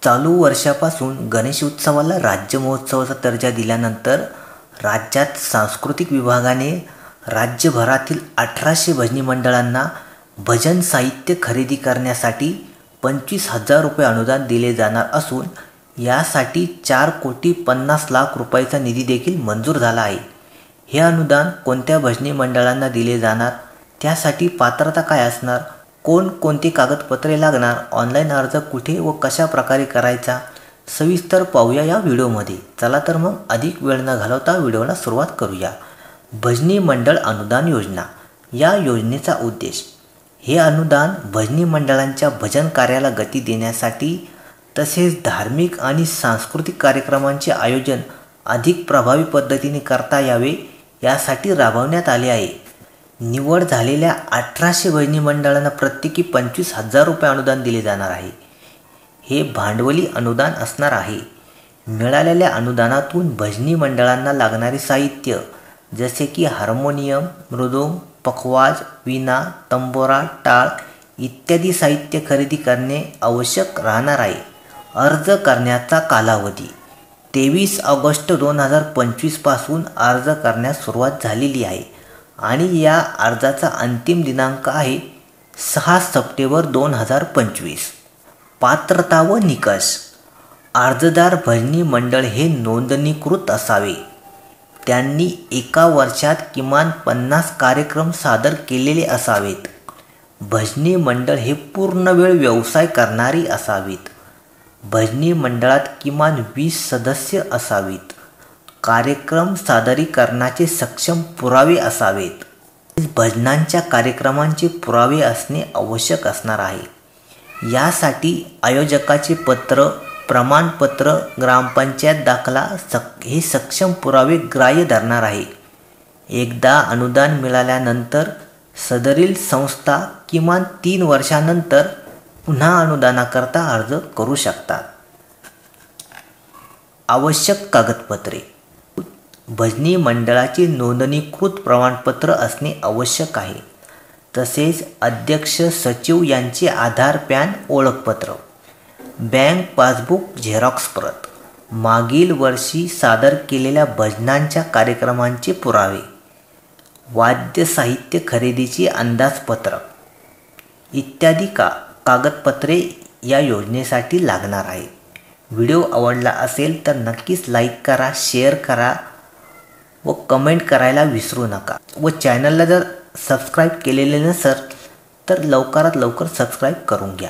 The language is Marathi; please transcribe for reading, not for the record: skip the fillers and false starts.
चालू वर्षापासून गणेश उत्सवाला राज्य महोत्सवाचा दर्जा दिल्यानंतर राज्यात सांस्कृतिक विभागाने राज्यभरातील 1800 भजनी मंडळांना भजन साहित्य खरेदी करण्यासाठी 25,000 रुपये अनुदान दिले जाणार असून यासाठी 4,50,00,000 रुपयाचा निधी देखील मंजूर झाला आहे। हे अनुदान कोणत्या भजनी मंडळांना दिले जाणार, त्यासाठी पात्रता काय असणार, कोणती कागदपत्रे लागणार, ऑनलाईन अर्ज कुठे व कशा प्रकारे करायचा, सविस्तर पाहूया या व्हिडिओमध्ये। चला तर मग अधिक वेळ न घालवता व्हिडिओला सुरुवात करूया। भजनी मंडळ अनुदान योजना। या योजनेचा उद्देश हे अनुदान भजनी मंडळांच्या भजन कार्याला गती देण्यासाठी तसेच धार्मिक आणि सांस्कृतिक कार्यक्रमांचे आयोजन अधिक प्रभावी पद्धतीने करता यावे यासाठी राबवण्यात आले आहे। निवड झालेल्या 1800 भजनी मंडळांना प्रत्येकी 25,000 रुपये अनुदान दिले जाणार आहे। हे भांडवली अनुदान असणार आहे। मिळालेल्या अनुदानातून भजनी मंडळांना लागणारे साहित्य जसे की हार्मोनियम, मृदुंग, पखवाज, वीणा, तंबोरा, टाळ इत्यादी साहित्य खरेदी करणे आवश्यक राहणार आहे। अर्ज करण्याचा कालावधी 23 ऑगस्ट 2025 पासून अर्ज करण्यास सुरुवात झालेली आहे आणि या अर्जाचा अंतिम दिनांक आहे 6 सप्टेंबर 2025। पात्रता व निकष। अर्जदार भजनी मंडळ हे नोंदणीकृत असावे। त्यांनी एका वर्षात किमान 50 कार्यक्रम सादर केलेले असावेत। भजनी मंडळ हे पूर्णवेळ व्यवसाय करणारी असावीत। भजनी मंडळात किमान 20 सदस्य असावीत। कार्यक्रम सादरीकरणाचे सक्षम पुरावे असावेत। भजनांच्या कार्यक्रमांचे पुरावे असणे आवश्यक असणार आहे। यासाठी आयोजकाचे पत्र, प्रमाणपत्र, ग्रामपंचायत दाखला हे सक्षम पुरावे ग्राह्य धरणार आहे। एकदा अनुदान मिळाल्यानंतर सदरील संस्था किमान 3 वर्षांनंतर पुन्हा अनुदानाकरता अर्ज करू शकतात। आवश्यक कागदपत्रे। भजनी मंडळाचे नोंदणीकृत प्रमाणपत्र असणे आवश्यक आहे। तसेच अध्यक्ष, सचिव यांचे आधार, पॅन ओळखपत्र, बँक पासबुक झेरॉक्स प्रत, मागील वर्षी सादर केलेल्या भजनांच्या कार्यक्रमांचे पुरावे, वाद्य साहित्य खरेदीचे अंदाजपत्रक इत्यादी कागदपत्रे या योजनेसाठी लागणार आहे। व्हिडिओ आवडला असेल तर नक्कीच लाईक करा, शेअर करा व कमेंट करायला विसरू नका व चॅनलला जर सबस्क्राईब केलेले नसेल तर लवकरात लवकर सबस्क्राईब करून घ्या।